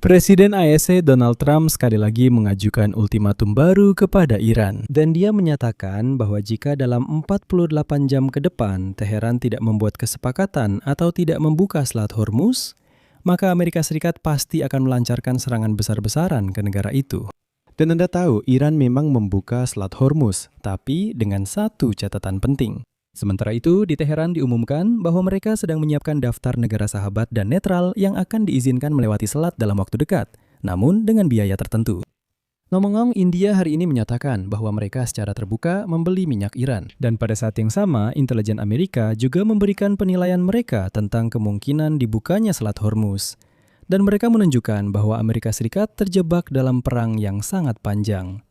Presiden AS Donald Trump sekali lagi mengajukan ultimatum baru kepada Iran. Dan dia menyatakan bahwa jika dalam 48 jam ke depan Teheran tidak membuat kesepakatan atau tidak membuka Selat Hormuz, maka Amerika Serikat pasti akan melancarkan serangan besar-besaran ke negara itu. Dan Anda tahu, Iran memang membuka Selat Hormuz, tapi dengan satu catatan penting. Sementara itu, di Teheran diumumkan bahwa mereka sedang menyiapkan daftar negara sahabat dan netral yang akan diizinkan melewati selat dalam waktu dekat, namun dengan biaya tertentu. Ngomong-ngomong, India hari ini menyatakan bahwa mereka secara terbuka membeli minyak Iran. Dan pada saat yang sama, intelijen Amerika juga memberikan penilaian mereka tentang kemungkinan dibukanya Selat Hormuz. Dan mereka menunjukkan bahwa Amerika Serikat terjebak dalam perang yang sangat panjang.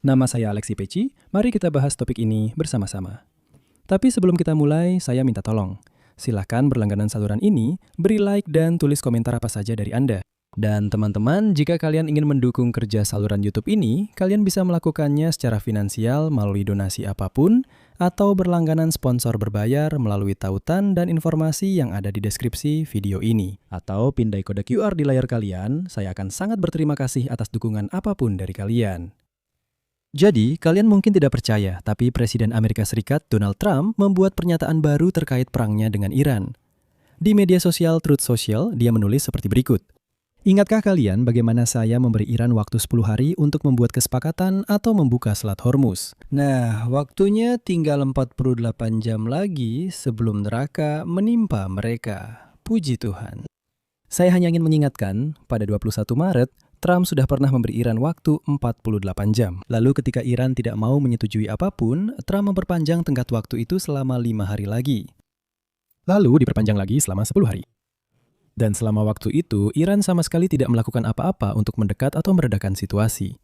Nama saya Alexi Peci, mari kita bahas topik ini bersama-sama. Tapi sebelum kita mulai, saya minta tolong. Silahkan berlangganan saluran ini, beri like dan tulis komentar apa saja dari Anda. Dan teman-teman, jika kalian ingin mendukung kerja saluran YouTube ini, kalian bisa melakukannya secara finansial melalui donasi apapun, atau berlangganan sponsor berbayar melalui tautan dan informasi yang ada di deskripsi video ini. Atau pindai kode QR di layar kalian, saya akan sangat berterima kasih atas dukungan apapun dari kalian. Jadi, kalian mungkin tidak percaya, tapi Presiden Amerika Serikat Donald Trump membuat pernyataan baru terkait perangnya dengan Iran. Di media sosial Truth Social, dia menulis seperti berikut. Ingatkah kalian bagaimana saya memberi Iran waktu 10 hari untuk membuat kesepakatan atau membuka Selat Hormuz? Nah, waktunya tinggal 48 jam lagi sebelum neraka menimpa mereka. Puji Tuhan. Saya hanya ingin mengingatkan, pada 21 Maret, Trump sudah pernah memberi Iran waktu 48 jam. Lalu ketika Iran tidak mau menyetujui apapun, Trump memperpanjang tenggat waktu itu selama 5 hari lagi. Lalu diperpanjang lagi selama 10 hari. Dan selama waktu itu, Iran sama sekali tidak melakukan apa-apa untuk mendekat atau meredakan situasi.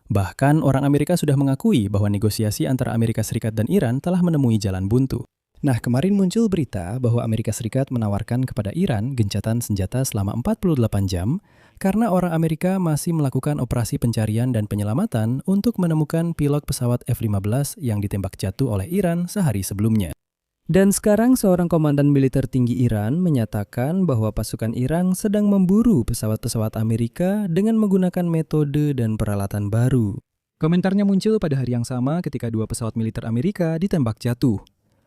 Bahkan orang Amerika sudah mengakui bahwa negosiasi antara Amerika Serikat dan Iran telah menemui jalan buntu. Nah, kemarin muncul berita bahwa Amerika Serikat menawarkan kepada Iran gencatan senjata selama 48 jam karena orang Amerika masih melakukan operasi pencarian dan penyelamatan untuk menemukan pilot pesawat F-15 yang ditembak jatuh oleh Iran sehari sebelumnya. Dan sekarang seorang komandan militer tinggi Iran menyatakan bahwa pasukan Iran sedang memburu pesawat-pesawat Amerika dengan menggunakan metode dan peralatan baru. Komentarnya muncul pada hari yang sama ketika 2 pesawat militer Amerika ditembak jatuh.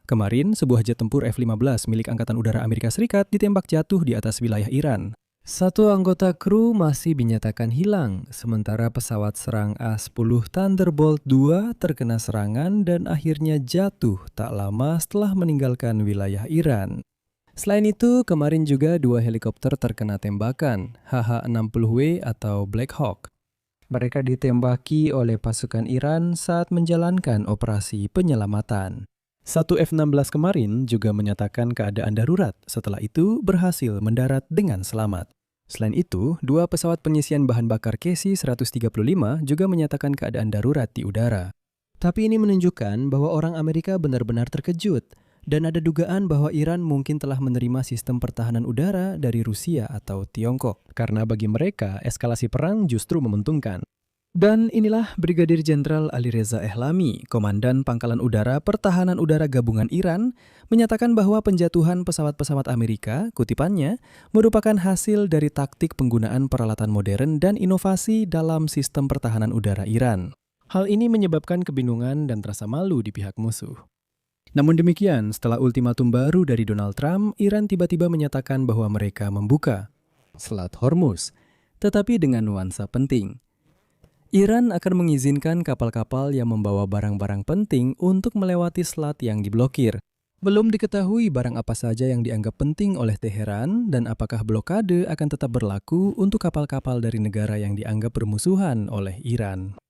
Kemarin, sebuah jet tempur F-15 milik Angkatan Udara Amerika Serikat ditembak jatuh di atas wilayah Iran. Satu anggota kru masih dinyatakan hilang, sementara pesawat serang A-10 Thunderbolt II terkena serangan dan akhirnya jatuh tak lama setelah meninggalkan wilayah Iran. Selain itu, kemarin juga 2 helikopter terkena tembakan, HH-60W atau Black Hawk. Mereka ditembaki oleh pasukan Iran saat menjalankan operasi penyelamatan. Satu F-16 kemarin juga menyatakan keadaan darurat, setelah itu berhasil mendarat dengan selamat. Selain itu, 2 pesawat pengisian bahan bakar KC-135 juga menyatakan keadaan darurat di udara. Tapi ini menunjukkan bahwa orang Amerika benar-benar terkejut, dan ada dugaan bahwa Iran mungkin telah menerima sistem pertahanan udara dari Rusia atau Tiongkok, karena bagi mereka eskalasi perang justru menguntungkan. Dan inilah Brigadir Jenderal Ali Reza Ehlami, Komandan Pangkalan Udara Pertahanan Udara Gabungan Iran, menyatakan bahwa penjatuhan pesawat-pesawat Amerika, kutipannya, merupakan hasil dari taktik penggunaan peralatan modern dan inovasi dalam sistem pertahanan udara Iran. Hal ini menyebabkan kebingungan dan rasa malu di pihak musuh. Namun demikian, setelah ultimatum baru dari Donald Trump, Iran tiba-tiba menyatakan bahwa mereka membuka Selat Hormuz, tetapi dengan nuansa penting. Iran akan mengizinkan kapal-kapal yang membawa barang-barang penting untuk melewati selat yang diblokir. Belum diketahui barang apa saja yang dianggap penting oleh Teheran dan apakah blokade akan tetap berlaku untuk kapal-kapal dari negara yang dianggap bermusuhan oleh Iran.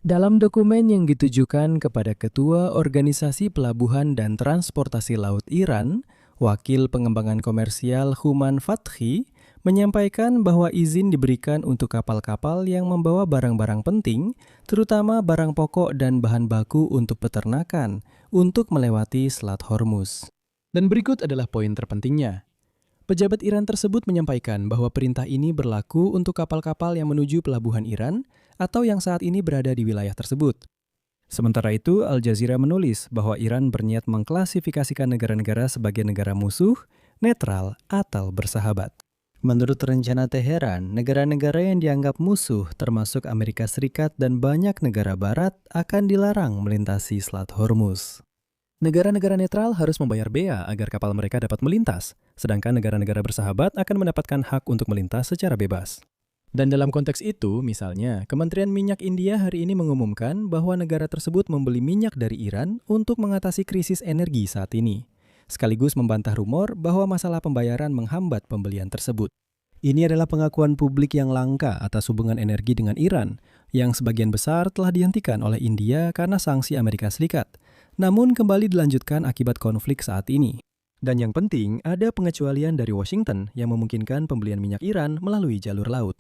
Dalam dokumen yang ditujukan kepada Ketua Organisasi Pelabuhan dan Transportasi Laut Iran, Wakil Pengembangan Komersial Human Fathi menyampaikan bahwa izin diberikan untuk kapal-kapal yang membawa barang-barang penting, terutama barang pokok dan bahan baku untuk peternakan, untuk melewati Selat Hormuz. Dan berikut adalah poin terpentingnya. Pejabat Iran tersebut menyampaikan bahwa perintah ini berlaku untuk kapal-kapal yang menuju pelabuhan Iran atau yang saat ini berada di wilayah tersebut. Sementara itu, Al Jazeera menulis bahwa Iran berniat mengklasifikasikan negara-negara sebagai negara musuh, netral, atau bersahabat. Menurut rencana Teheran, negara-negara yang dianggap musuh termasuk Amerika Serikat dan banyak negara barat akan dilarang melintasi Selat Hormuz. Negara-negara netral harus membayar bea agar kapal mereka dapat melintas, sedangkan negara-negara bersahabat akan mendapatkan hak untuk melintas secara bebas. Dan dalam konteks itu, misalnya, Kementerian Minyak India hari ini mengumumkan bahwa negara tersebut membeli minyak dari Iran untuk mengatasi krisis energi saat ini, sekaligus membantah rumor bahwa masalah pembayaran menghambat pembelian tersebut. Ini adalah pengakuan publik yang langka atas hubungan energi dengan Iran, yang sebagian besar telah dihentikan oleh India karena sanksi Amerika Serikat, namun kembali dilanjutkan akibat konflik saat ini. Dan yang penting, ada pengecualian dari Washington yang memungkinkan pembelian minyak Iran melalui jalur laut.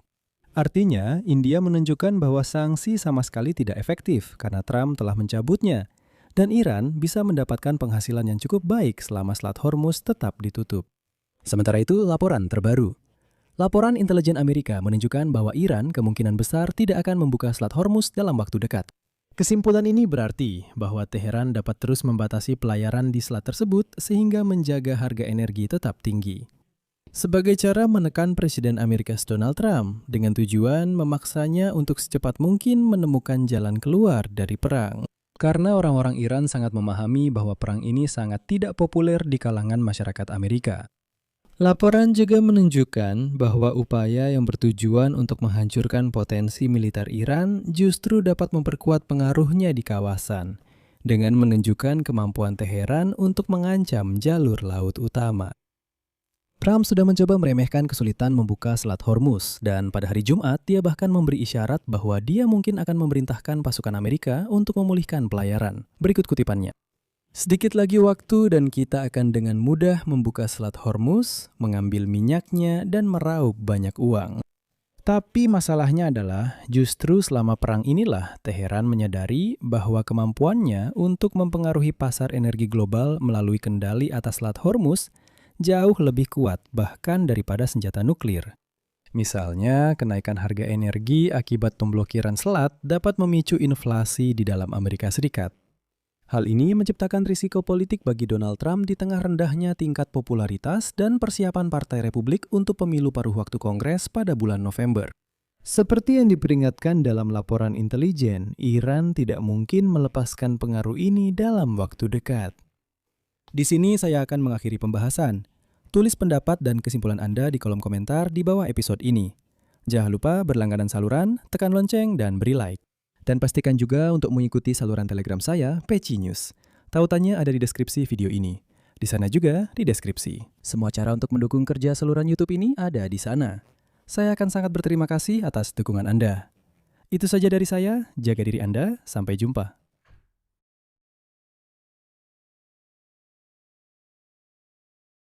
Artinya, India menunjukkan bahwa sanksi sama sekali tidak efektif karena Trump telah mencabutnya, dan Iran bisa mendapatkan penghasilan yang cukup baik selama Selat Hormuz tetap ditutup. Sementara itu, laporan terbaru. Laporan intelijen Amerika menunjukkan bahwa Iran kemungkinan besar tidak akan membuka Selat Hormuz dalam waktu dekat. Kesimpulan ini berarti bahwa Teheran dapat terus membatasi pelayaran di selat tersebut sehingga menjaga harga energi tetap tinggi. Sebagai cara menekan Presiden Amerika Donald Trump dengan tujuan memaksanya untuk secepat mungkin menemukan jalan keluar dari perang. Karena orang-orang Iran sangat memahami bahwa perang ini sangat tidak populer di kalangan masyarakat Amerika. Laporan juga menunjukkan bahwa upaya yang bertujuan untuk menghancurkan potensi militer Iran justru dapat memperkuat pengaruhnya di kawasan, dengan menunjukkan kemampuan Teheran untuk mengancam jalur laut utama. Trump sudah mencoba meremehkan kesulitan membuka Selat Hormuz, dan pada hari Jumat dia bahkan memberi isyarat bahwa dia mungkin akan memerintahkan pasukan Amerika untuk memulihkan pelayaran. Berikut kutipannya. Sedikit lagi waktu dan kita akan dengan mudah membuka Selat Hormuz, mengambil minyaknya dan meraup banyak uang. Tapi masalahnya adalah justru selama perang inilah Teheran menyadari bahwa kemampuannya untuk mempengaruhi pasar energi global melalui kendali atas Selat Hormuz jauh lebih kuat bahkan daripada senjata nuklir. Misalnya, kenaikan harga energi akibat pemblokiran selat dapat memicu inflasi di dalam Amerika Serikat. Hal ini menciptakan risiko politik bagi Donald Trump di tengah rendahnya tingkat popularitas dan persiapan Partai Republik untuk pemilu paruh waktu Kongres pada bulan November. Seperti yang diperingatkan dalam laporan intelijen, Iran tidak mungkin melepaskan pengaruh ini dalam waktu dekat. Di sini saya akan mengakhiri pembahasan. Tulis pendapat dan kesimpulan Anda di kolom komentar di bawah episode ini. Jangan lupa berlangganan saluran, tekan lonceng, dan beri like. Dan pastikan juga untuk mengikuti saluran Telegram saya, Peci News. Tautannya ada di deskripsi video ini. Di sana juga di deskripsi. Semua cara untuk mendukung kerja saluran YouTube ini ada di sana. Saya akan sangat berterima kasih atas dukungan Anda. Itu saja dari saya, jaga diri Anda, sampai jumpa.